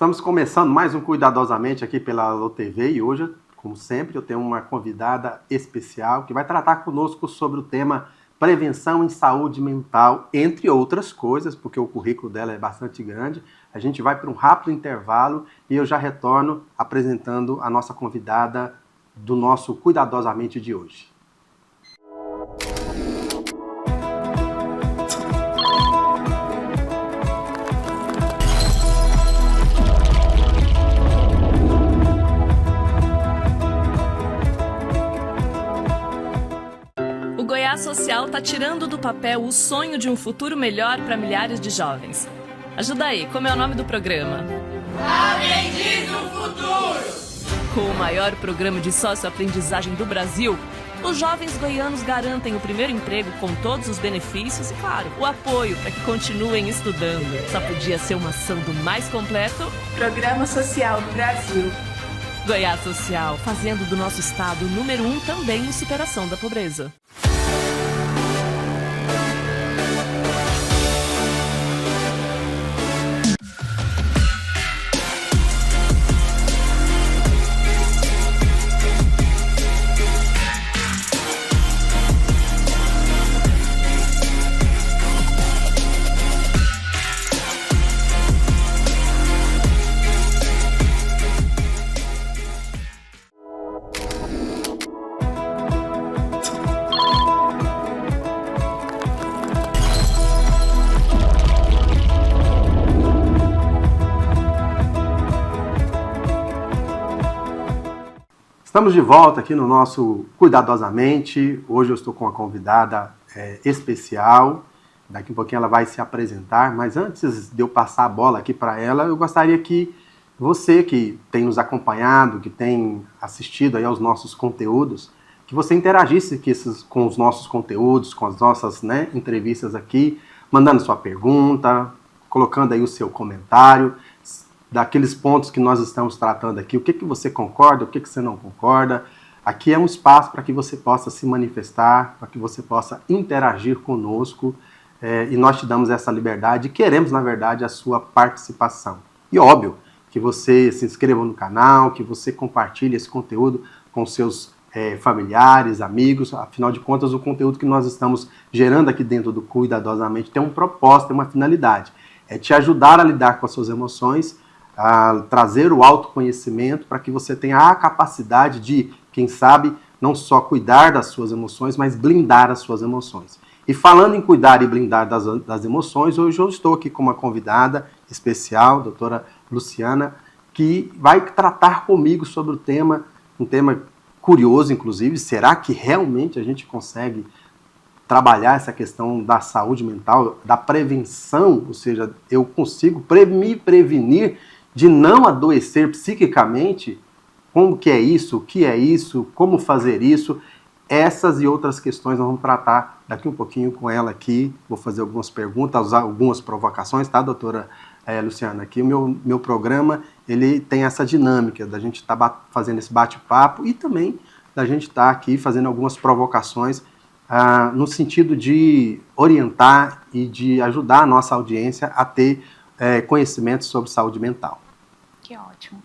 Estamos começando mais um Cuidadosamente aqui pela Alô TV e hoje, como sempre, eu tenho uma convidada especial que vai tratar conosco sobre o tema prevenção em saúde mental, entre outras coisas, porque o currículo dela é bastante grande. A gente vai para um rápido intervalo e eu já retorno apresentando a nossa convidada do nosso Cuidadosamente de hoje. O Goiás Social está tirando do papel o sonho de um futuro melhor para milhares de jovens. Ajuda aí, como é o nome do programa? Aprendiz do Futuro! Com o maior programa de socioaprendizagem do Brasil, os jovens goianos garantem o primeiro emprego com todos os benefícios e, claro, o apoio para que continuem estudando. Só podia ser uma ação do mais completo Programa Social do Brasil. Goiás Social, fazendo do nosso estado o número 1 também em superação da pobreza. Estamos de volta aqui no nosso Cuidadosamente. Hoje eu estou com uma convidada especial. Daqui a pouquinho ela vai se apresentar, mas antes de eu passar a bola aqui para ela, eu gostaria que você que tem nos acompanhado, que tem assistido aí aos nossos conteúdos, que você interagisse com os nossos conteúdos, com as nossas entrevistas aqui, mandando sua pergunta, colocando aí o seu comentário, daqueles pontos que nós estamos tratando aqui, o que você concorda, o que você não concorda. Aqui é um espaço para que você possa se manifestar, para que você possa interagir conosco, e nós te damos essa liberdade e queremos, na verdade, a sua participação. E óbvio, que você se inscreva no canal, que você compartilhe esse conteúdo com seus familiares, amigos. Afinal de contas, o conteúdo que nós estamos gerando aqui dentro do Cuidadosamente tem um propósito, tem uma finalidade. É te ajudar a lidar com as suas emoções, a trazer o autoconhecimento para que você tenha a capacidade de, quem sabe, não só cuidar das suas emoções, mas blindar as suas emoções. E falando em cuidar e blindar das emoções, hoje eu estou aqui com uma convidada especial, a doutora Luciana, que vai tratar comigo sobre o tema, um tema curioso, inclusive. Será que realmente a gente consegue trabalhar essa questão da saúde mental, da prevenção, ou seja, eu consigo me prevenir de não adoecer psiquicamente? Como que é isso? O que é isso? Como fazer isso? Essas e outras questões nós vamos tratar daqui um pouquinho com ela aqui. Vou fazer algumas perguntas, algumas provocações, tá, doutora Luciana? Aqui o meu programa, ele tem essa dinâmica da gente estar fazendo esse bate-papo e também da gente estar aqui fazendo algumas provocações no sentido de orientar e de ajudar a nossa audiência a ter conhecimento sobre saúde mental. Que ótimo.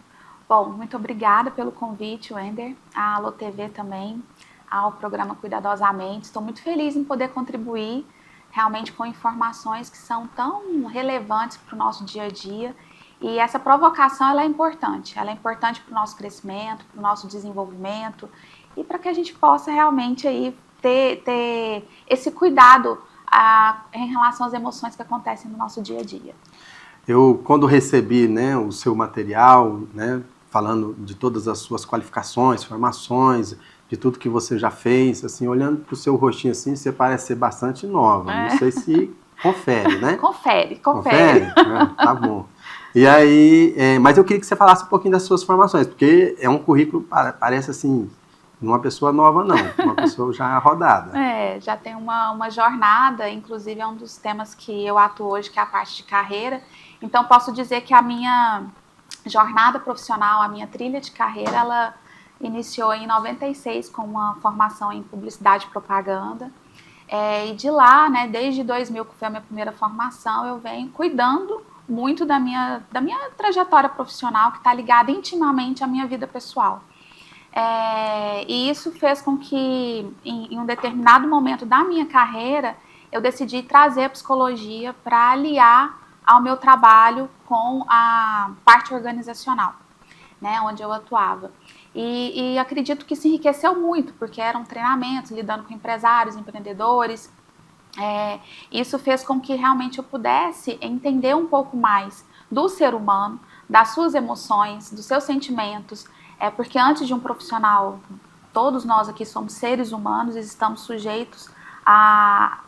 Bom, muito obrigada pelo convite, Wender, à Alô TV também, ao programa Cuidadosamente. Estou muito feliz em poder contribuir realmente com informações que são tão relevantes para o nosso dia a dia. E essa provocação ela é importante para o nosso crescimento, para o nosso desenvolvimento e para que a gente possa realmente aí ter esse cuidado em relação às emoções que acontecem no nosso dia a dia. Eu, quando recebi o seu material, falando de todas as suas qualificações, formações, de tudo que você já fez, assim, olhando para o seu rostinho assim, você parece ser bastante nova. Não sei se confere, né? Confere. Tá bom. E aí, mas eu queria que você falasse um pouquinho das suas formações, porque é um currículo, parece assim, uma pessoa nova não, uma pessoa já rodada. Já tem uma jornada, inclusive é um dos temas que eu atuo hoje, que é a parte de carreira. Então, posso dizer que a minha jornada profissional, a minha trilha de carreira, ela iniciou em 96 com uma formação em publicidade e propaganda. E de lá, desde 2000, que foi a minha primeira formação, eu venho cuidando muito da minha trajetória profissional, que está ligada intimamente à minha vida pessoal. E isso fez com que, em um determinado momento da minha carreira, eu decidi trazer a psicologia para aliar ao meu trabalho com a parte organizacional, né, onde eu atuava. E acredito que se enriqueceu muito, porque eram treinamentos, lidando com empresários, empreendedores. Isso fez com que realmente eu pudesse entender um pouco mais do ser humano, das suas emoções, dos seus sentimentos, porque antes de um profissional, todos nós aqui somos seres humanos e estamos sujeitos a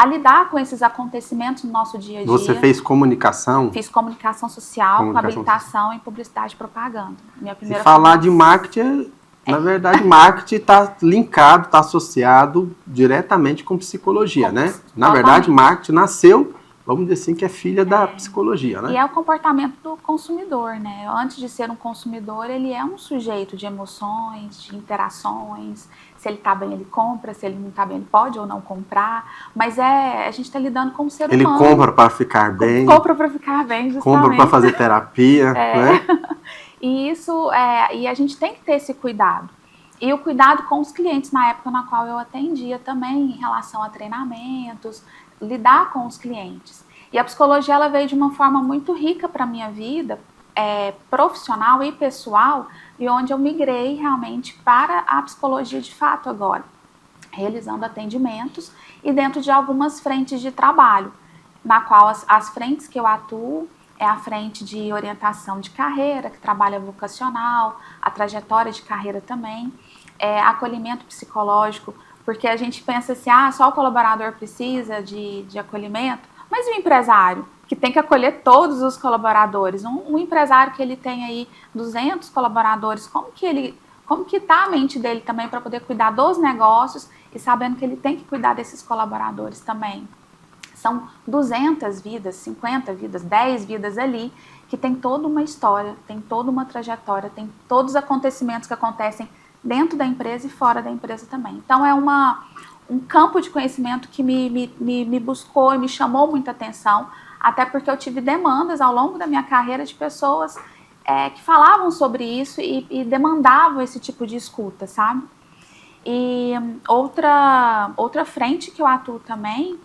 lidar com esses acontecimentos no nosso dia a dia. Você fez comunicação? Fiz comunicação social com habilitação em publicidade e propaganda. Minha primeira falar de marketing, na verdade, marketing está linkado, está associado diretamente com psicologia, né? Na verdade, marketing nasceu, vamos dizer assim, que é filha da psicologia, né? E é o comportamento do consumidor, né? Antes de ser um consumidor, ele é um sujeito de emoções, de interações. Se ele está bem, ele compra. Se ele não está bem, ele pode ou não comprar. Mas a gente está lidando com o ser humano. Ele compra para ficar bem. Compra para ficar bem, justamente. Compra para fazer terapia, né? E e a gente tem que ter esse cuidado. E o cuidado com os clientes na época na qual eu atendia também, em relação a treinamentos, lidar com os clientes. E a psicologia, ela veio de uma forma muito rica para a minha vida, profissional e pessoal, e onde eu migrei realmente para a psicologia de fato agora, realizando atendimentos e dentro de algumas frentes de trabalho, na qual as frentes que eu atuo é a frente de orientação de carreira, que trabalha vocacional, a trajetória de carreira também, acolhimento psicológico, porque a gente pensa assim, só o colaborador precisa de acolhimento, mas e o empresário, que tem que acolher todos os colaboradores? Um empresário que ele tem aí 200 colaboradores, como que está a mente dele também para poder cuidar dos negócios e sabendo que ele tem que cuidar desses colaboradores também? São 200 vidas, 50 vidas, 10 vidas ali, que tem toda uma história, tem toda uma trajetória, tem todos os acontecimentos que acontecem dentro da empresa e fora da empresa também. Então é um campo de conhecimento que me buscou e me chamou muita atenção, até porque eu tive demandas ao longo da minha carreira de pessoas que falavam sobre isso e demandavam esse tipo de escuta, sabe? E outra frente que eu atuo também,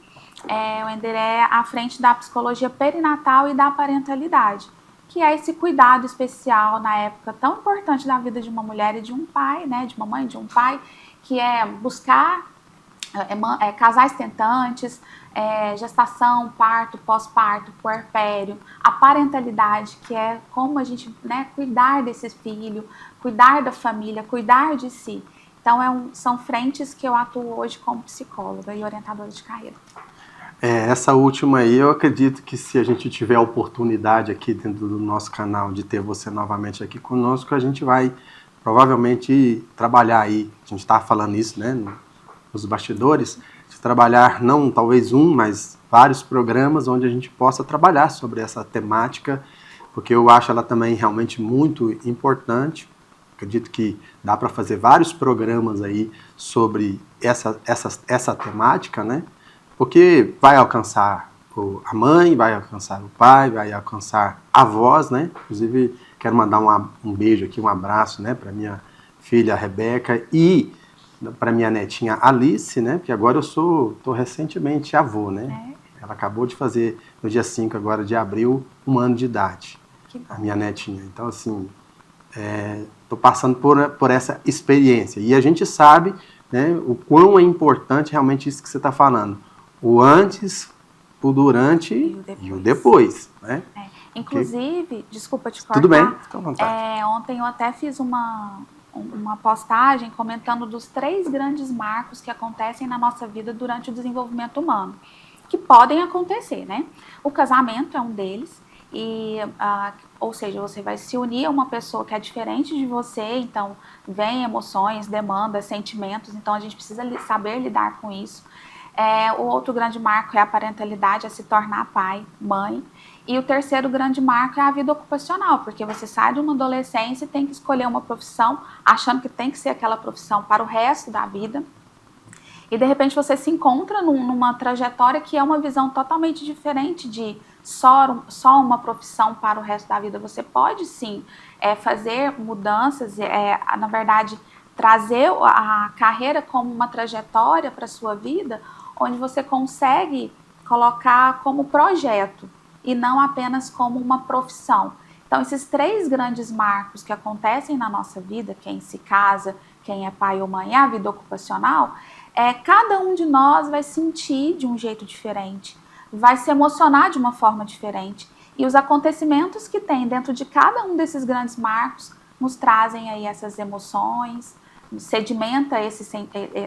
Wender, é a frente da psicologia perinatal e da parentalidade, que é esse cuidado especial na época tão importante da vida de uma mulher e de um pai, né, de uma mãe e de um pai, que é buscar casais tentantes, gestação, parto, pós-parto, puerpério, a parentalidade, que é como a gente, né, cuidar desse filho, cuidar da família, cuidar de si. Então são frentes que eu atuo hoje como psicóloga e orientadora de carreira. Essa última aí, eu acredito que se a gente tiver a oportunidade aqui dentro do nosso canal de ter você novamente aqui conosco, a gente vai provavelmente trabalhar aí, a gente está falando isso, né, nos bastidores, de trabalhar não talvez mas vários programas onde a gente possa trabalhar sobre essa temática, porque eu acho ela também realmente muito importante. Acredito que dá para fazer vários programas aí sobre essa temática, né? Porque vai alcançar a mãe, vai alcançar o pai, vai alcançar avós, né? Inclusive, quero mandar um beijo aqui, um abraço, né, para minha filha Rebeca e para minha netinha Alice, né? Porque agora tô recentemente avô, né? Ela acabou de fazer, no dia 5 agora de abril, 1 ano de idade, a minha netinha. Então, assim, tô passando por essa experiência. E a gente sabe, né, o quão é importante realmente isso que você está falando. O antes, o durante e o depois, né? Inclusive, desculpa te cortar. Tudo bem, fica à vontade. Ontem eu até fiz uma postagem comentando dos 3 grandes marcos que acontecem na nossa vida durante o desenvolvimento humano, que podem acontecer, né? O casamento é um deles, ou seja, você vai se unir a uma pessoa que é diferente de você, então vem emoções, demandas, sentimentos, então a gente precisa saber lidar com isso. O outro grande marco é a parentalidade, é se tornar pai, mãe. E o terceiro grande marco é a vida ocupacional, porque você sai de uma adolescência e tem que escolher uma profissão, achando que tem que ser aquela profissão para o resto da vida. E de repente você se encontra numa trajetória que é uma visão totalmente diferente de só uma profissão para o resto da vida. Você pode sim fazer mudanças, na verdade, trazer a carreira como uma trajetória para a sua vida, onde você consegue colocar como projeto e não apenas como uma profissão. Então, esses 3 grandes marcos que acontecem na nossa vida, quem se casa, quem é pai ou mãe, a vida ocupacional, cada um de nós vai sentir de um jeito diferente, vai se emocionar de uma forma diferente. E os acontecimentos que tem dentro de cada um desses grandes marcos nos trazem aí essas emoções, sedimenta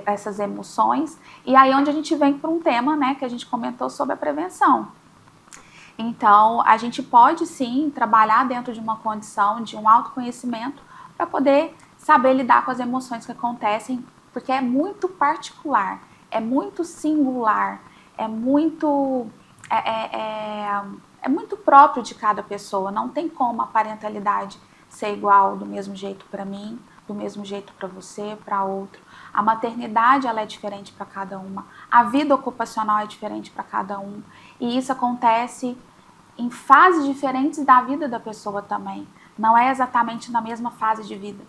essas emoções, e aí onde a gente vem para um tema, né, que a gente comentou sobre a prevenção. Então, a gente pode sim trabalhar dentro de uma condição de um autoconhecimento para poder saber lidar com as emoções que acontecem, porque é muito particular, é muito singular, é muito próprio de cada pessoa. Não tem como a parentalidade ser igual do mesmo jeito para mim, do mesmo jeito para você, para outro. A maternidade ela é diferente para cada uma. A vida ocupacional é diferente para cada um. E isso acontece em fases diferentes da vida da pessoa também. Não é exatamente na mesma fase de vida.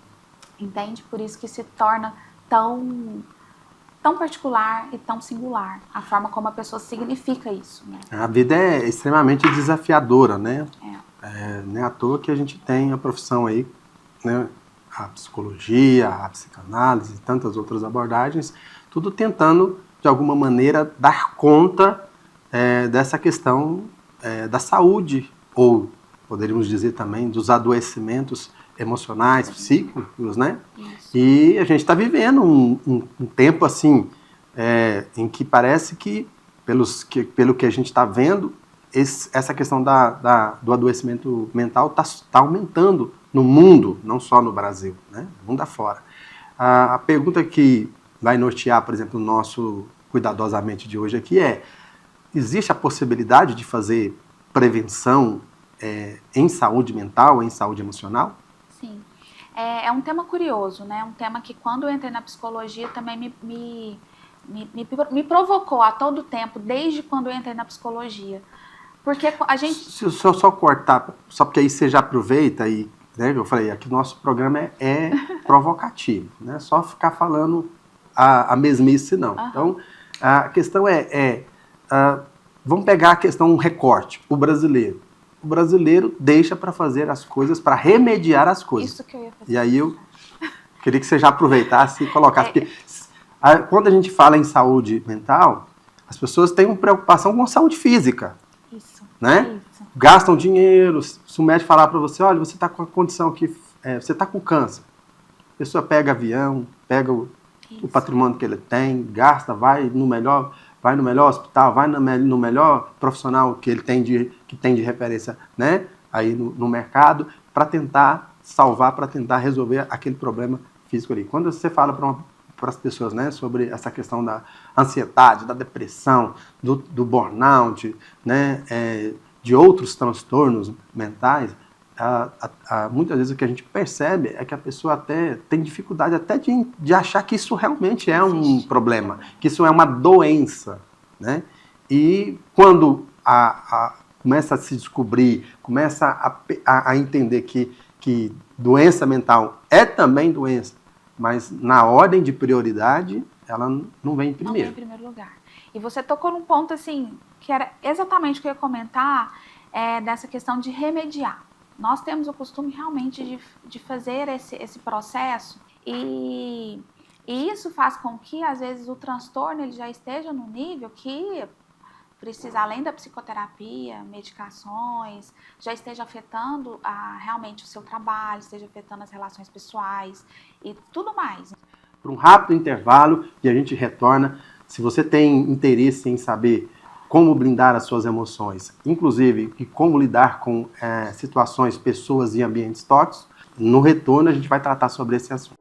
Entende? Por isso que se torna tão particular e tão singular a forma como a pessoa significa isso, né? A vida é extremamente desafiadora, né? Não é à toa que a gente tem a profissão aí, né? A psicologia, a psicanálise e tantas outras abordagens, tudo tentando, de alguma maneira, dar conta dessa questão da saúde, ou poderíamos dizer também dos adoecimentos emocionais, psíquicos, né? Isso. E a gente está vivendo um tempo assim, em que parece que, pelo que a gente está vendo, essa questão do adoecimento mental está aumentando no mundo, não só no Brasil, né? No mundo afora. A pergunta que vai nortear, por exemplo, o nosso Cuidadosamente de hoje aqui existe a possibilidade de fazer prevenção em saúde mental, em saúde emocional? Sim. É um tema curioso, né? Um tema que quando eu entrei na psicologia também me provocou a todo tempo, desde quando eu entrei na psicologia. Porque a gente... Se eu só cortar, só porque aí você já aproveita e, né, eu falei, aqui o nosso programa é provocativo, né? Só ficar falando a mesmice, não. Uhum. Então, a questão vamos pegar a questão, um recorte, o brasileiro. O brasileiro deixa para fazer as coisas, para remediar as coisas. Isso que eu ia fazer. E aí eu queria que você já aproveitasse e colocasse. Porque quando a gente fala em saúde mental, as pessoas têm uma preocupação com a saúde física. Isso. Né? Isso. Gastam dinheiro. Se o médico falar para você, olha, você está com a condição que você está com câncer. A pessoa pega avião, pega o patrimônio que ele tem, gasta, vai no melhor hospital, vai no melhor profissional que ele tem de referência, né, aí no mercado, para tentar salvar, para tentar resolver aquele problema físico ali. Quando você fala para as pessoas, né, sobre essa questão da ansiedade, da depressão, do burnout, né, de outros transtornos mentais, muitas vezes o que a gente percebe é que a pessoa até tem dificuldade até de achar que isso realmente é um problema, que isso é uma doença, né? E quando começa a se descobrir, começa a entender que doença mental é também doença, mas na ordem de prioridade ela não vem em primeiro. Não vem em primeiro lugar. E você tocou num ponto assim, que era exatamente o que eu ia comentar, dessa questão de remediar. Nós temos o costume realmente de fazer esse processo e isso faz com que, às vezes, o transtorno ele já esteja no nível que precisa, além da psicoterapia, medicações, já esteja afetando realmente o seu trabalho, esteja afetando as relações pessoais e tudo mais. Por um rápido intervalo e a gente retorna. Se você tem interesse em saber como blindar as suas emoções, inclusive e como lidar com situações, pessoas e ambientes tóxicos, no retorno a gente vai tratar sobre esse assunto.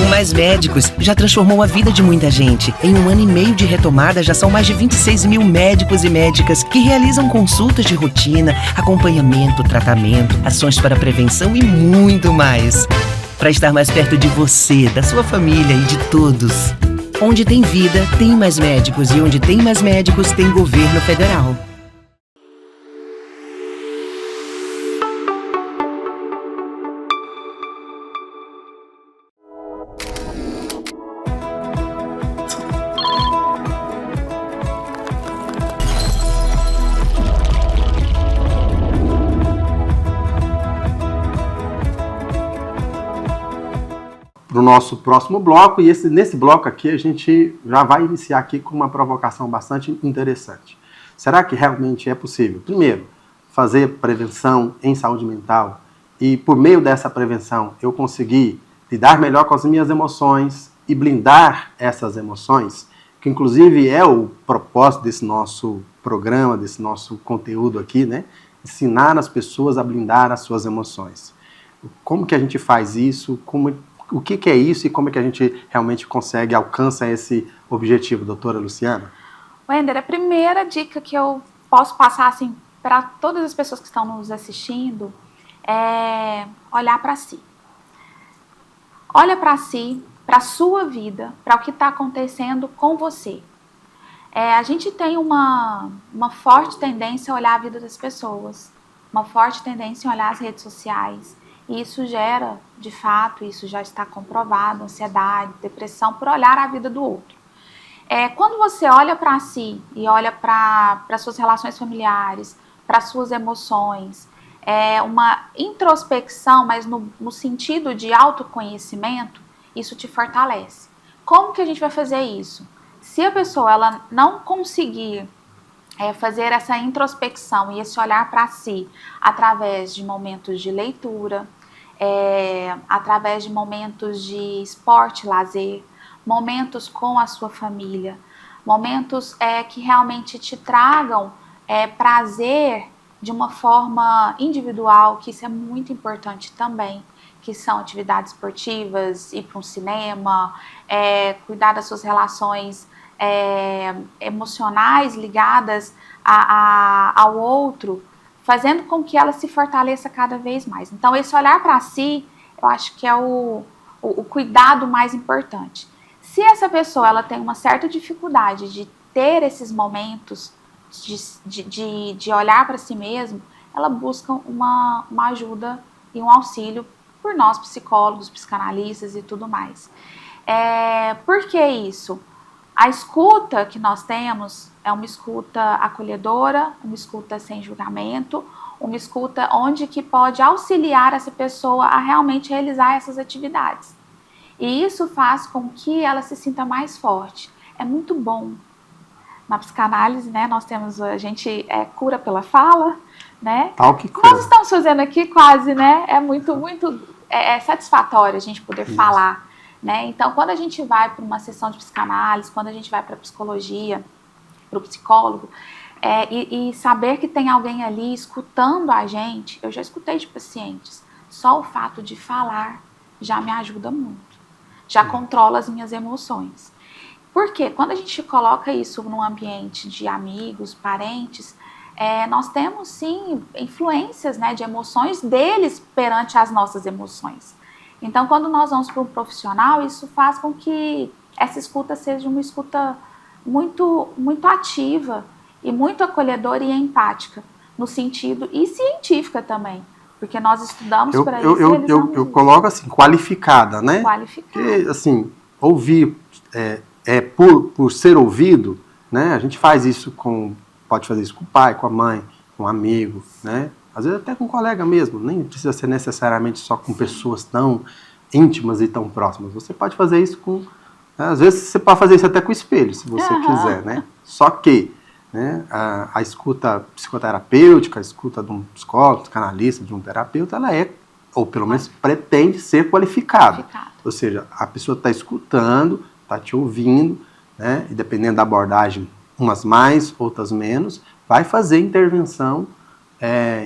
O Mais Médicos já transformou a vida de muita gente. Em 1 ano e meio de retomada, já são mais de 26 mil médicos e médicas que realizam consultas de rotina, acompanhamento, tratamento, ações para prevenção e muito mais. Para estar mais perto de você, da sua família e de todos. Onde tem vida, tem Mais Médicos. E onde tem Mais Médicos, tem governo federal. Para o nosso próximo bloco, e nesse bloco aqui a gente já vai iniciar aqui com uma provocação bastante interessante. Será que realmente é possível, primeiro, fazer prevenção em saúde mental e por meio dessa prevenção eu conseguir lidar melhor com as minhas emoções e blindar essas emoções, que inclusive é o propósito desse nosso programa, desse nosso conteúdo aqui, né? Ensinar as pessoas a blindar as suas emoções. Como que a gente faz isso? O que é isso e como é que a gente realmente consegue, alcança esse objetivo, doutora Luciana? Wender, a primeira dica que eu posso passar assim, para todas as pessoas que estão nos assistindo é olhar para si. Olha para si, para a sua vida, para o que está acontecendo com você. A gente tem uma forte tendência a olhar a vida das pessoas, uma forte tendência a olhar as redes sociais. E isso gera, de fato, isso já está comprovado, ansiedade, depressão, por olhar a vida do outro. Quando você olha para si e olha para suas relações familiares, para suas emoções, uma introspecção, mas no sentido de autoconhecimento, isso te fortalece. Como que a gente vai fazer isso? Se a pessoa ela não conseguir fazer essa introspecção e esse olhar para si através de momentos de leitura, através de momentos de esporte, lazer, momentos com a sua família, momentos que realmente te tragam prazer de uma forma individual, que isso é muito importante também, que são atividades esportivas, ir para um cinema, cuidar das suas relações emocionais ligadas ao outro, fazendo com que ela se fortaleça cada vez mais. Então, esse olhar para si, eu acho que é o cuidado mais importante. Se essa pessoa ela tem uma certa dificuldade de ter esses momentos de olhar para si mesmo, ela busca uma ajuda e um auxílio por nós, psicólogos, psicanalistas e tudo mais. Por que isso? A escuta que nós temos é uma escuta acolhedora, uma escuta sem julgamento, uma escuta onde que pode auxiliar essa pessoa a realmente realizar essas atividades. E isso faz com que ela se sinta mais forte. É muito bom. Na psicanálise, né, a gente cura pela fala, né? Tal que cura. Nós estamos fazendo aqui quase, né? É muito satisfatório a gente poder falar. Né? Então, quando a gente vai para uma sessão de psicanálise, quando a gente vai para a psicologia, para o psicólogo, e saber que tem alguém ali escutando a gente, eu já escutei de pacientes, só o fato de falar já me ajuda muito, já controla as minhas emoções. Porque quando a gente coloca isso num ambiente de amigos, parentes, nós temos sim influências, né, de emoções deles perante as nossas emoções. Então, quando nós vamos para um profissional, isso faz com que essa escuta seja uma escuta muito, muito ativa e muito acolhedora e empática, no sentido, e científica também, porque nós estudamos para isso. Eu coloco assim, qualificada, né? Qualificada. Porque, assim, ouvir por ser ouvido, né? A gente faz isso pode fazer isso com o pai, com a mãe, com um amigo, né? Às vezes até com um colega mesmo, nem precisa ser necessariamente só com pessoas tão íntimas e tão próximas. Você pode fazer isso às vezes você pode fazer isso até com o espelho, se você quiser, né? Só que, né, a escuta psicoterapêutica, a escuta de um psicólogo, psicanalista, de um terapeuta, ela ou pelo menos pretende ser qualificada. Ou seja, a pessoa está escutando, está te ouvindo, né? E dependendo da abordagem, umas mais, outras menos, vai fazer intervenção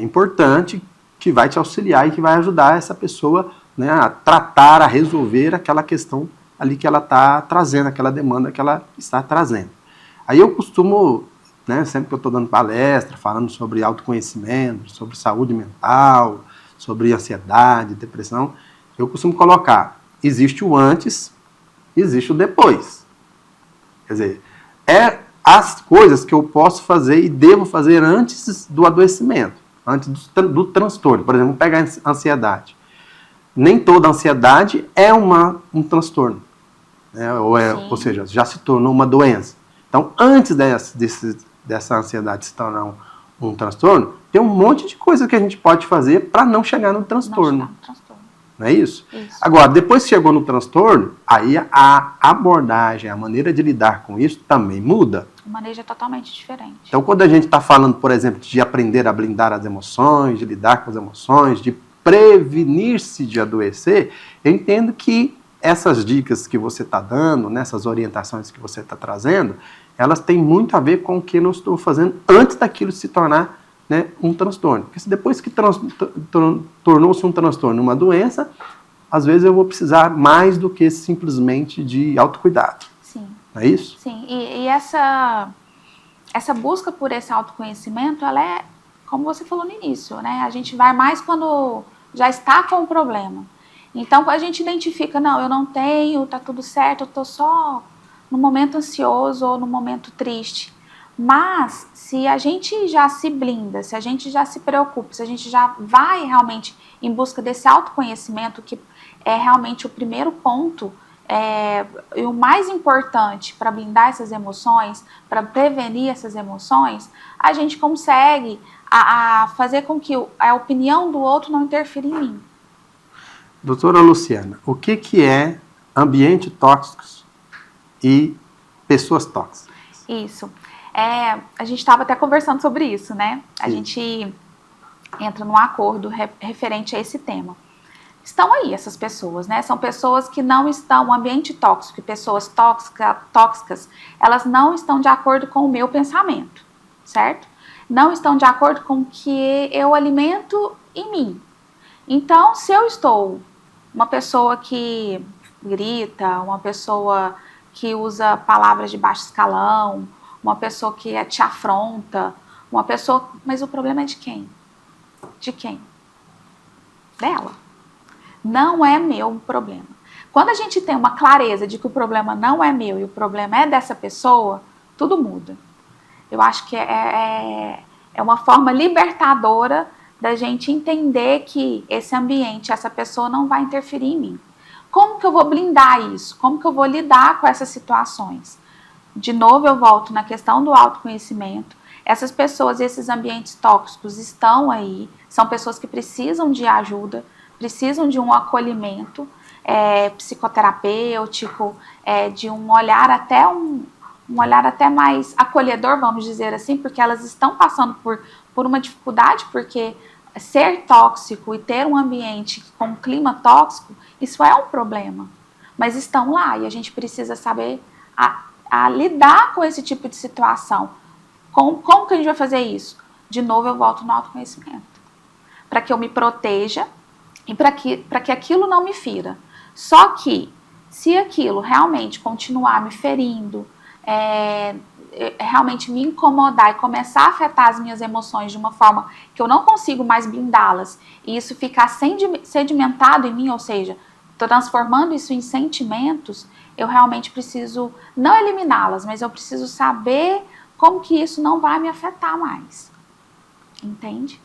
importante que vai te auxiliar e que vai ajudar essa pessoa né, a tratar, a resolver aquela questão ali que ela está trazendo, aquela demanda que ela está trazendo. Aí eu costumo, né, sempre que eu estou dando palestra, falando sobre autoconhecimento, sobre saúde mental, sobre ansiedade, depressão, eu costumo colocar, existe o antes, existe o depois. Quer dizer, as coisas que eu posso fazer e devo fazer antes do adoecimento, antes do transtorno. Por exemplo, pegar a ansiedade. Nem toda ansiedade é um transtorno, né? Ou seja, já se tornou uma doença. Então, antes dessa ansiedade se tornar um transtorno, tem um monte de coisa que a gente pode fazer para não chegar no transtorno. Não é isso? Isso? Agora, depois que chegou no transtorno, aí a abordagem, a maneira de lidar com isso também muda. O manejo é totalmente diferente. Então, quando a gente está falando, por exemplo, de aprender a blindar as emoções, de lidar com as emoções, de prevenir-se de adoecer, eu entendo que essas dicas que você está dando, nessas orientações que você está trazendo, elas têm muito a ver com o que eu estou fazendo antes daquilo se tornar, né, um transtorno. Porque se depois que tornou-se um transtorno, uma doença, às vezes eu vou precisar mais do que simplesmente de autocuidado. Sim. Não é isso? Sim, e essa busca por esse autoconhecimento, ela é, como você falou no início, né? A gente vai mais quando já está com o problema. Então, a gente identifica, não, eu não tenho, tá tudo certo, eu tô só no momento ansioso ou no momento triste. Mas, se a gente já se blinda, se a gente já se preocupa, se a gente já vai realmente em busca desse autoconhecimento, que é realmente o primeiro ponto, e o mais importante para blindar essas emoções, para prevenir essas emoções, a gente consegue fazer com que a opinião do outro não interfira em mim. Doutora Luciana, o que é ambiente tóxico e pessoas tóxicas? Isso. A gente estava até conversando sobre isso, né? A Sim. gente entra num acordo referente a esse tema. Estão aí essas pessoas, né? São pessoas que não estão, um ambiente tóxico e pessoas tóxicas, elas não estão de acordo com o meu pensamento, certo? Não estão de acordo com o que eu alimento em mim. Então, se eu estou uma pessoa que grita, uma pessoa que usa palavras de baixo escalão, uma pessoa que te afronta, uma pessoa... Mas o problema é de quem? De quem? Dela. Não é meu problema. Quando a gente tem uma clareza de que o problema não é meu e o problema é dessa pessoa, tudo muda. Eu acho que é uma forma libertadora da gente entender que esse ambiente, essa pessoa não vai interferir em mim. Como que eu vou blindar isso? Como que eu vou lidar com essas situações? De novo, eu volto na questão do autoconhecimento. Essas pessoas e esses ambientes tóxicos estão aí, são pessoas que precisam de ajuda, precisam de um acolhimento psicoterapêutico, de um olhar até mais acolhedor, vamos dizer assim, porque elas estão passando por uma dificuldade, porque ser tóxico e ter um ambiente com um clima tóxico, isso é um problema. Mas estão lá e a gente precisa saber a lidar com esse tipo de situação. Como que a gente vai fazer isso? De novo, eu volto no autoconhecimento. Para que eu me proteja e para que aquilo não me fira. Só que, se aquilo realmente continuar me ferindo, realmente me incomodar e começar a afetar as minhas emoções de uma forma que eu não consigo mais blindá-las, e isso ficar sedimentado em mim, ou seja, transformando isso em sentimentos, eu realmente preciso não eliminá-las, mas eu preciso saber como que isso não vai me afetar mais. Entende?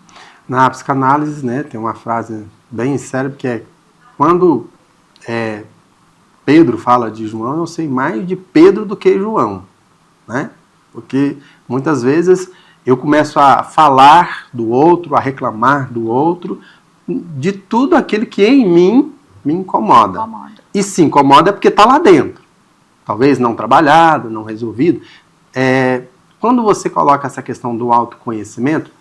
Na psicanálise, né, tem uma frase bem célebre que é: quando Pedro fala de João, eu sei mais de Pedro do que João, né? Porque muitas vezes eu começo a falar do outro, a reclamar do outro, de tudo aquilo que em mim me incomoda. E se incomoda é porque está lá dentro. Talvez não trabalhado, não resolvido. Quando você coloca essa questão do autoconhecimento,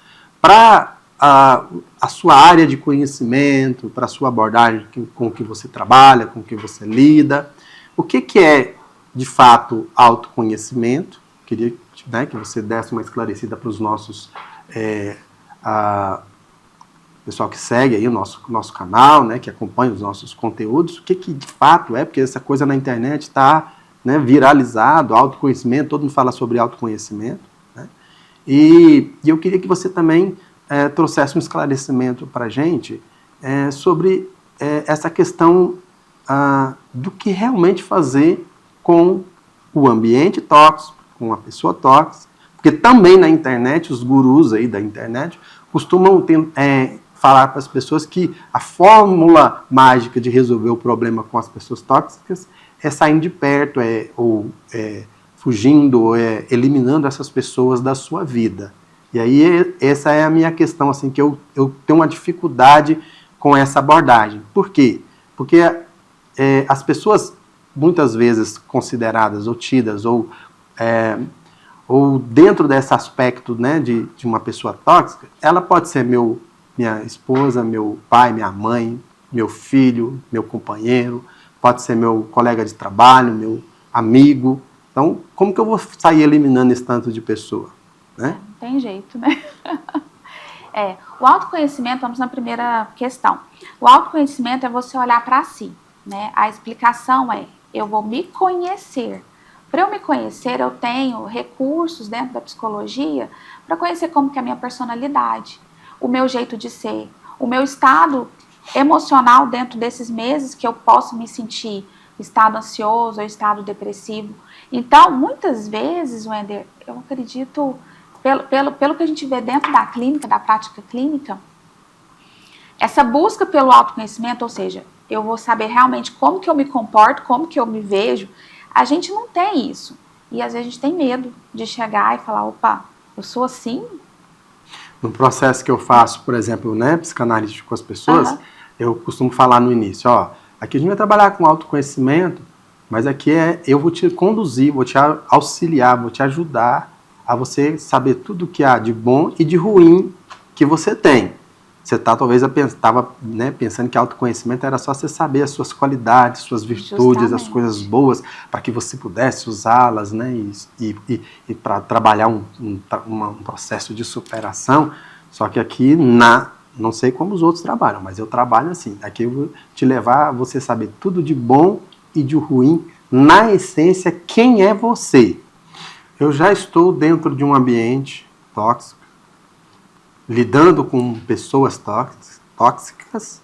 para a sua área de conhecimento, para a sua abordagem com que você trabalha, com que você lida, o que é, de fato, autoconhecimento? Queria, né, que você desse uma esclarecida para os nossos pessoal que segue aí o nosso canal, né, que acompanha os nossos conteúdos, o que de fato é, porque essa coisa na internet está, né, viralizado, autoconhecimento, todo mundo fala sobre autoconhecimento, né, e eu queria que você também trouxesse um esclarecimento para a gente sobre essa questão do que realmente fazer com o ambiente tóxico, com a pessoa tóxica, porque também na internet, os gurus aí da internet costumam falar para as pessoas que a fórmula mágica de resolver o problema com as pessoas tóxicas é saindo de perto, fugindo, ou eliminando essas pessoas da sua vida. E aí essa é a minha questão, assim, que eu tenho uma dificuldade com essa abordagem. Por quê? Porque as pessoas, muitas vezes consideradas ou tidas, ou dentro desse aspecto, né, de uma pessoa tóxica, ela pode ser minha esposa, meu pai, minha mãe, meu filho, meu companheiro, pode ser meu colega de trabalho, meu amigo. Então, como que eu vou sair eliminando esse tanto de pessoa? Né? Não tem jeito, né? O autoconhecimento, vamos na primeira questão. O autoconhecimento é você olhar para si, né? A explicação eu vou me conhecer. Para eu me conhecer, eu tenho recursos dentro da psicologia para conhecer como que é a minha personalidade, o meu jeito de ser, o meu estado emocional dentro desses meses que eu posso me sentir estado ansioso ou estado depressivo. Então, muitas vezes, Wender, eu acredito, pelo que a gente vê dentro da clínica, da prática clínica, essa busca pelo autoconhecimento, ou seja, eu vou saber realmente como que eu me comporto, como que eu me vejo, a gente não tem isso. E às vezes a gente tem medo de chegar e falar, opa, eu sou assim? No processo que eu faço, por exemplo, né, psicanalítico com as pessoas, eu costumo falar no início, aqui a gente vai trabalhar com autoconhecimento, mas aqui eu vou te conduzir, vou te auxiliar, vou te ajudar a você saber tudo que há de bom e de ruim que você tem. Você estava pensando que autoconhecimento era só você saber as suas qualidades, suas virtudes, justamente, as coisas boas, para que você pudesse usá-las, né, e para trabalhar um processo de superação. Só que aqui, não sei como os outros trabalham, mas eu trabalho assim. Aqui eu vou te levar a você saber tudo de bom e de ruim, na essência, quem é você. Eu já estou dentro de um ambiente tóxico, lidando com pessoas tóxicas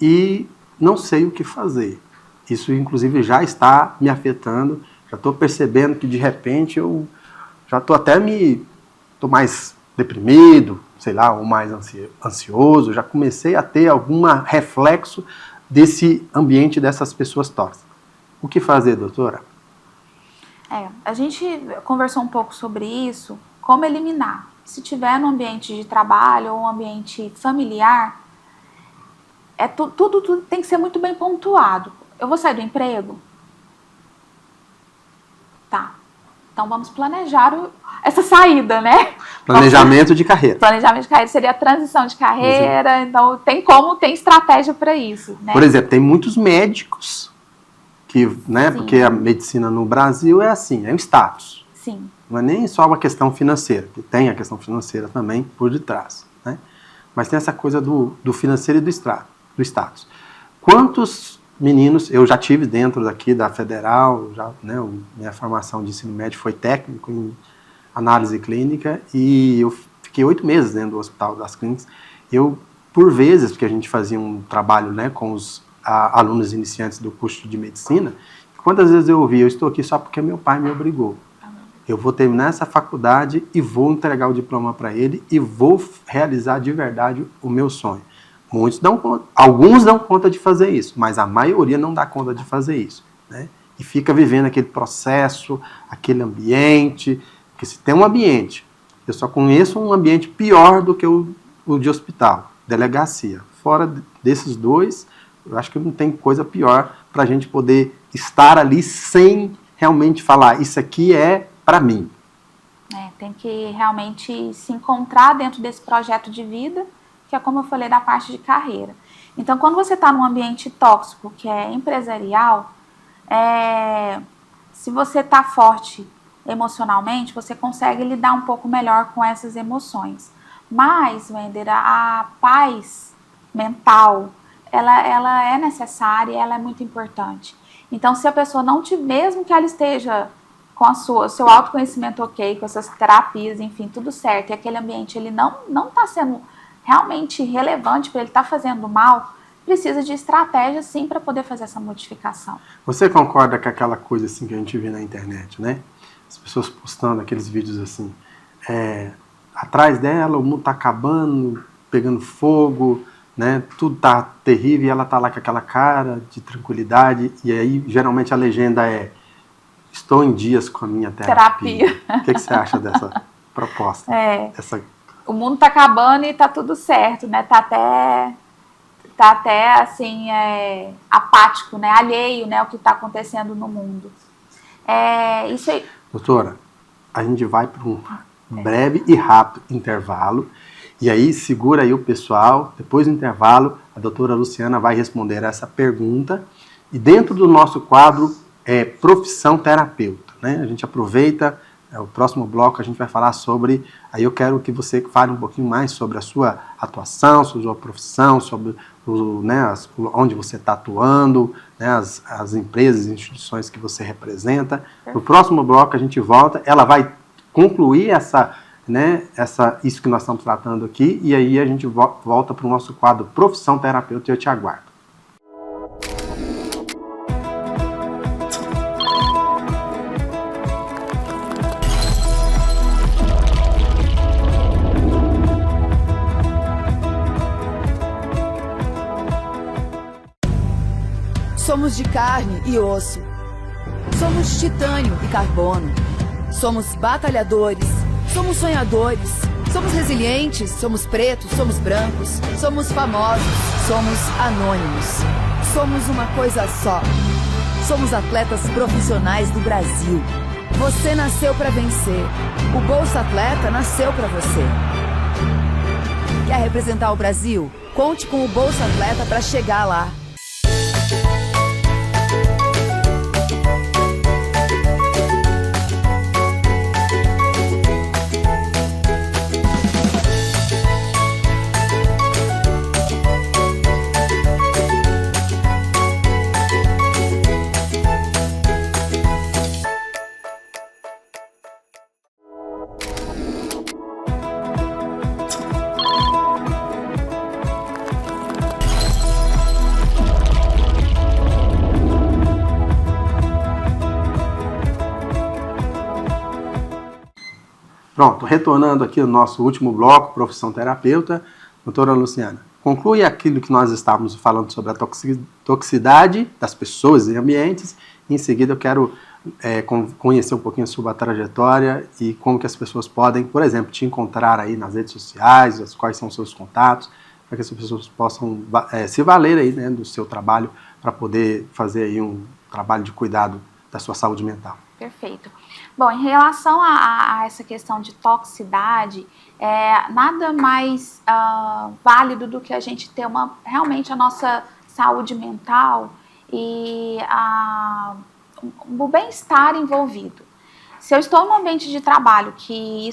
e não sei o que fazer. Isso, inclusive, já está me afetando, já estou percebendo que, de repente, eu já estou estou mais deprimido, sei lá, ou mais ansioso, já comecei a ter algum reflexo desse ambiente, dessas pessoas tóxicas. O que fazer, doutora? A gente conversou um pouco sobre isso, como eliminar. Se tiver no ambiente de trabalho ou um ambiente familiar, tudo tem que ser muito bem pontuado. Eu vou sair do emprego? Tá. Então vamos planejar essa saída, né? Planejamento de carreira. Planejamento de carreira seria a transição de carreira, então tem estratégia para isso, né? Por exemplo, tem muitos médicos que, né, porque a medicina no Brasil é assim, é um status. Sim. Não é nem só uma questão financeira, que tem a questão financeira também por detrás, né? Mas tem essa coisa do financeiro e do status. Quantos meninos, eu já tive dentro daqui da Federal, minha formação de ensino médio foi técnico em análise clínica, e eu fiquei 8 meses dentro do Hospital das Clínicas. Eu, por vezes, porque a gente fazia um trabalho, né, com os alunos iniciantes do curso de medicina, quantas vezes eu ouvi, eu estou aqui só porque meu pai me obrigou. Eu vou terminar essa faculdade e vou entregar o diploma para ele e vou realizar de verdade o meu sonho. Alguns dão conta de fazer isso, mas a maioria não dá conta de fazer isso, né? E fica vivendo aquele processo, aquele ambiente, porque se tem um ambiente, eu só conheço um ambiente pior do que o de hospital, delegacia. Fora desses dois, eu acho que não tem coisa pior para a gente poder estar ali sem realmente falar, isso aqui é para mim. Tem que realmente se encontrar dentro desse projeto de vida, que é como eu falei, da parte de carreira. Então, quando você está num ambiente tóxico, que é empresarial, se você está forte emocionalmente, você consegue lidar um pouco melhor com essas emoções. Mas, Wender, a paz mental, ela é necessária e ela é muito importante. Então, se a pessoa não tiver, mesmo que ela esteja com seu autoconhecimento ok, com essas terapias, enfim, tudo certo, e aquele ambiente ele não está sendo realmente relevante para ele estar fazendo mal, precisa de estratégia, sim, para poder fazer essa modificação. Você concorda com aquela coisa assim que a gente vê na internet, né? As pessoas postando aqueles vídeos assim, atrás dela o mundo tá acabando, pegando fogo, né? Tudo tá terrível e ela tá lá com aquela cara de tranquilidade, e aí geralmente a legenda é: estou em dias com a minha terapia. O que você acha dessa proposta? O mundo tá acabando e tá tudo certo, né? Tá até assim, apático, né? Alheio, né? O que tá acontecendo no mundo. Isso aí. Doutora, a gente vai para um breve e rápido intervalo. E aí, segura aí o pessoal. Depois do intervalo, a doutora Luciana vai responder essa pergunta. E dentro do nosso quadro, profissão terapeuta, né? A gente aproveita o próximo bloco, a gente vai falar sobre... Aí eu quero que você fale um pouquinho mais sobre a sua atuação, sobre a sua profissão, sobre onde você está atuando, né, as empresas e instituições que você representa. No próximo bloco a gente volta, ela vai concluir isso que nós estamos tratando aqui, e aí a gente volta para o nosso quadro Profissão Terapeuta e eu te aguardo. Somos de carne e osso. Somos de titânio e carbono. Somos batalhadores. Somos sonhadores. Somos resilientes. Somos pretos. Somos brancos. Somos famosos. Somos anônimos. Somos uma coisa só. Somos atletas profissionais do Brasil. Você nasceu para vencer. O Bolsa Atleta nasceu para você. Quer representar o Brasil? Conte com o Bolsa Atleta para chegar lá. Pronto, retornando aqui ao nosso último bloco, Profissão Terapeuta, doutora Luciana, conclui aquilo que nós estávamos falando sobre a toxicidade das pessoas e ambientes. Em seguida eu quero conhecer um pouquinho sobre a trajetória e como que as pessoas podem, por exemplo, te encontrar aí nas redes sociais, quais são os seus contatos, para que as pessoas possam se valer aí, né, do seu trabalho para poder fazer aí um trabalho de cuidado da sua saúde mental. Perfeito. Bom, em relação a essa questão de toxicidade, nada mais válido do que a gente ter realmente a nossa saúde mental e o bem-estar envolvido. Se eu estou num ambiente de trabalho que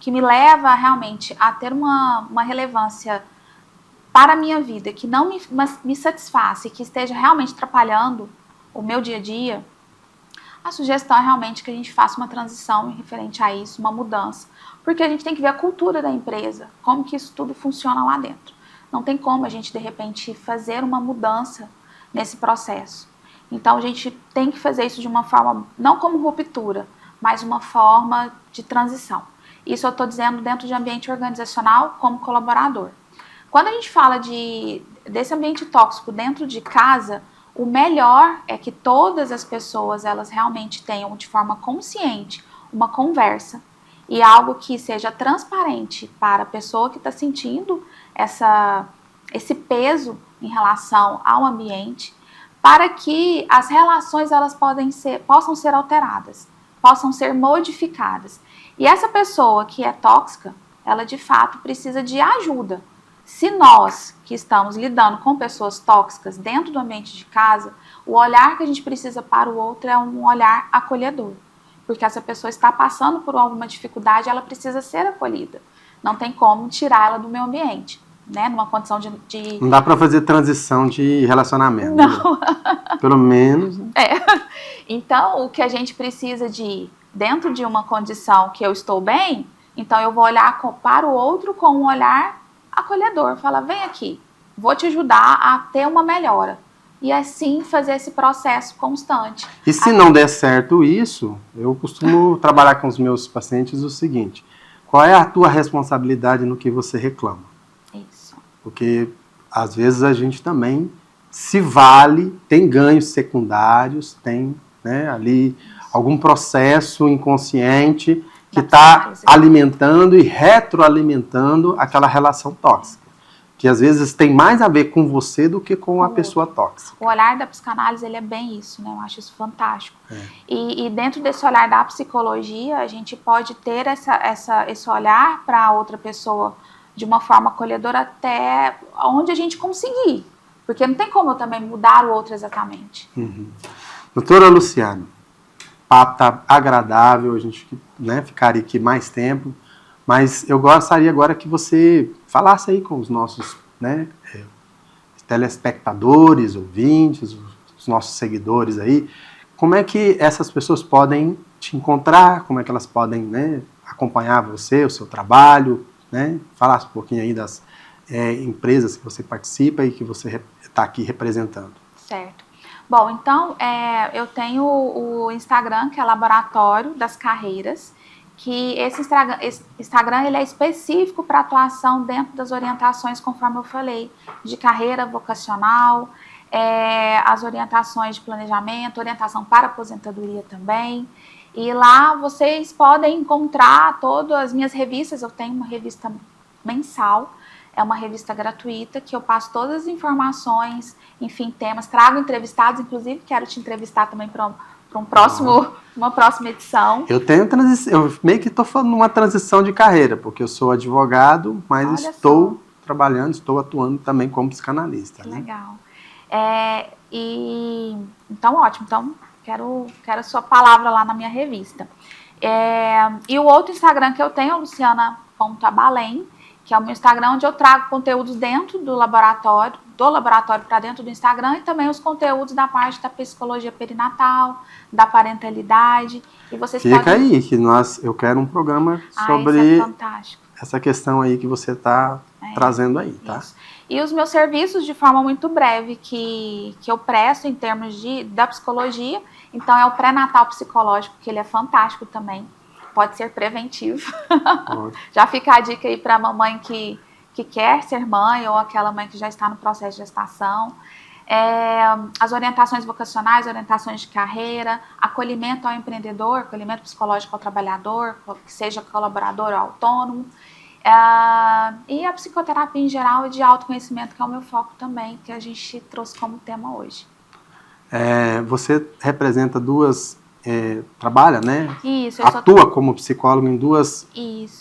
me leva realmente a ter uma relevância para a minha vida, que não me satisfaça e que esteja realmente atrapalhando o meu dia a dia, a sugestão é realmente que a gente faça uma transição referente a isso, uma mudança, porque a gente tem que ver a cultura da empresa, como que isso tudo funciona lá dentro. Não tem como a gente, de repente, fazer uma mudança nesse processo. Então, a gente tem que fazer isso de uma forma, não como ruptura, mas uma forma de transição. Isso eu estou dizendo dentro de ambiente organizacional como colaborador. Quando a gente fala desse ambiente tóxico dentro de casa, o melhor é que todas as pessoas, elas realmente tenham de forma consciente uma conversa e algo que seja transparente para a pessoa que está sentindo esse peso em relação ao ambiente, para que as relações elas possam ser alteradas, possam ser modificadas. E essa pessoa que é tóxica, ela de fato precisa de ajuda. Se nós que estamos lidando com pessoas tóxicas dentro do ambiente de casa, o olhar que a gente precisa para o outro é um olhar acolhedor. Porque essa pessoa está passando por alguma dificuldade, ela precisa ser acolhida. Não tem como tirar ela do meu ambiente. né, numa condição de... Não dá para fazer transição de relacionamento. Não. Né? Pelo menos. Então, o que a gente precisa dentro de uma condição que eu estou bem, então eu vou olhar para o outro com um olhar acolhedor. Fala, vem aqui, vou te ajudar a ter uma melhora. E assim fazer esse processo constante. E se não der certo isso, eu costumo trabalhar com os meus pacientes o seguinte: qual é a tua responsabilidade no que você reclama? Isso. Porque às vezes a gente também se vale, tem ganhos secundários, tem, né, ali algum processo inconsciente que está alimentando e retroalimentando aquela relação tóxica. Que às vezes tem mais a ver com você do que com a pessoa tóxica. O olhar da psicanálise, ele é bem isso, né? Eu acho isso fantástico. E dentro desse olhar da psicologia, a gente pode ter esse olhar para a outra pessoa de uma forma acolhedora até onde a gente conseguir. Porque não tem como eu também mudar o outro exatamente. Doutora Luciana, papo tá agradável, a gente, né, ficaria aqui mais tempo. Mas eu gostaria agora que você falasse aí com os nossos, né, telespectadores, ouvintes, os nossos seguidores aí, como é que essas pessoas podem te encontrar, como é que elas podem, né, acompanhar você, o seu trabalho, né, falasse um pouquinho aí das empresas que você participa e que você está aqui representando. Certo. Bom, então eu tenho o Instagram, que é Laboratório das Carreiras, que esse Instagram ele é específico para atuação dentro das orientações, conforme eu falei, de carreira vocacional, as orientações de planejamento, orientação para aposentadoria também. E lá vocês podem encontrar todas as minhas revistas. Eu tenho uma revista mensal, é uma revista gratuita, que eu passo todas as informações, enfim, temas, trago entrevistados, inclusive quero te entrevistar também para uma próxima edição. Eu meio que estou falando uma transição de carreira, porque eu sou advogado, mas estou trabalhando, estou atuando também como psicanalista. Que legal. Então, ótimo. Então, quero a sua palavra lá na minha revista. E o outro Instagram que eu tenho é o luciana.abalém, que é o meu Instagram, onde eu trago conteúdos dentro do laboratório para dentro do Instagram, e também os conteúdos da parte da psicologia perinatal, da parentalidade. E vocês Fica aí, que eu quero um programa sobre isso é fantástico. Essa questão aí que você está trazendo aí, tá? Isso. E os meus serviços, de forma muito breve, que eu presto em termos da psicologia, então é o pré-natal psicológico, que ele é fantástico também. Pode ser preventivo. Já fica a dica aí para a mamãe que quer ser mãe, ou aquela mãe que já está no processo de gestação. As orientações vocacionais, orientações de carreira, acolhimento ao empreendedor, acolhimento psicológico ao trabalhador, que seja colaborador ou autônomo. E a psicoterapia em geral e de autoconhecimento, que é o meu foco também, que a gente trouxe como tema hoje. Você representa trabalha, né? Isso. Atua como psicólogo em duas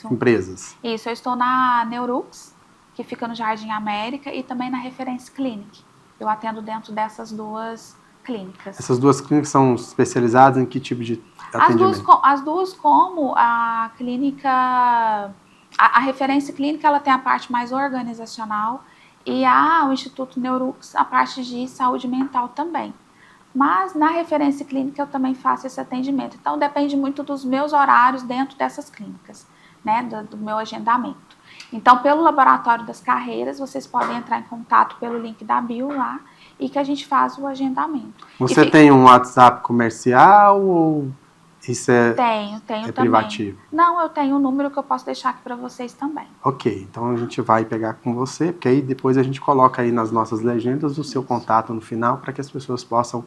empresas. Isso, eu estou na Neurux, que fica no Jardim América, e também na Referência Clinic. Eu atendo dentro dessas duas clínicas. Essas duas clínicas são especializadas em que tipo de atendimento? As duas, como a clínica... A Referência Clínica, ela tem a parte mais organizacional, e o Instituto Neurux, a parte de saúde mental também. Mas na Referência Clínica eu também faço esse atendimento. Então depende muito dos meus horários dentro dessas clínicas, né, do meu agendamento. Então pelo Laboratório das Carreiras vocês podem entrar em contato pelo link da bio lá, e que a gente faz o agendamento. Você tem um WhatsApp comercial ou isso Tenho também. Privativo? Não, eu tenho um número que eu posso deixar aqui para vocês também. Ok, então a gente vai pegar com você, porque aí depois a gente coloca aí nas nossas legendas o seu contato no final, para que as pessoas possam,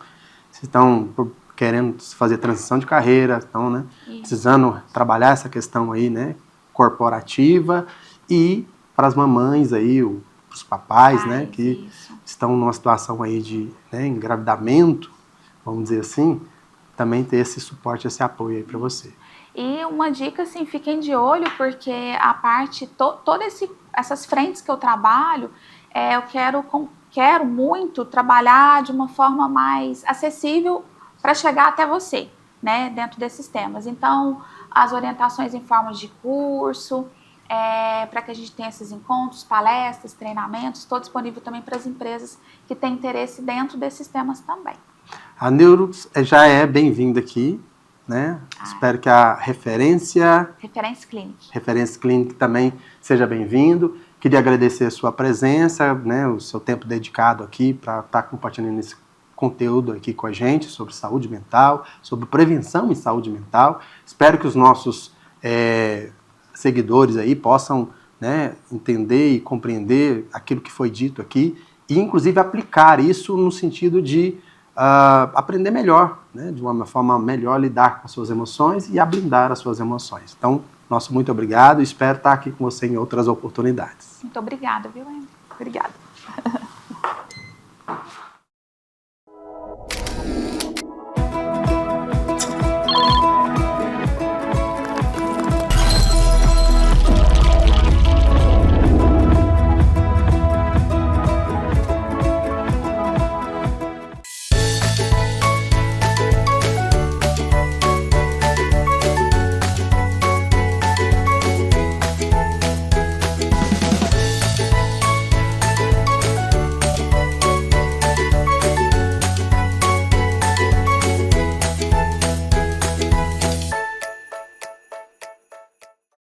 se estão querendo fazer transição de carreira, estão, né, precisando trabalhar essa questão aí, né, corporativa, e para as mamães aí, os papais, né, que estão numa situação aí de, né, engravidamento, vamos dizer assim, também ter esse suporte, esse apoio aí para você. E uma dica, assim, fiquem de olho, porque a parte, todas essas frentes que eu trabalho, eu quero muito trabalhar de uma forma mais acessível para chegar até você, né, dentro desses temas. Então, as orientações em forma de curso, para que a gente tenha esses encontros, palestras, treinamentos. Estou disponível também para as empresas que têm interesse dentro desses temas também. A Neurux já é bem-vinda aqui, né? Espero que a Referência Clinic também seja bem-vindo. Queria agradecer a sua presença, né, o seu tempo dedicado aqui para estar compartilhando esse conteúdo aqui com a gente sobre saúde mental, sobre prevenção em saúde mental. Espero que os nossos seguidores aí possam, né, entender e compreender aquilo que foi dito aqui e, inclusive, aplicar isso no sentido de aprender melhor, né, de uma forma melhor lidar com as suas emoções e a blindar as suas emoções. Então, nosso muito obrigado e espero estar aqui com você em outras oportunidades. Muito obrigada, viu, André? Obrigada.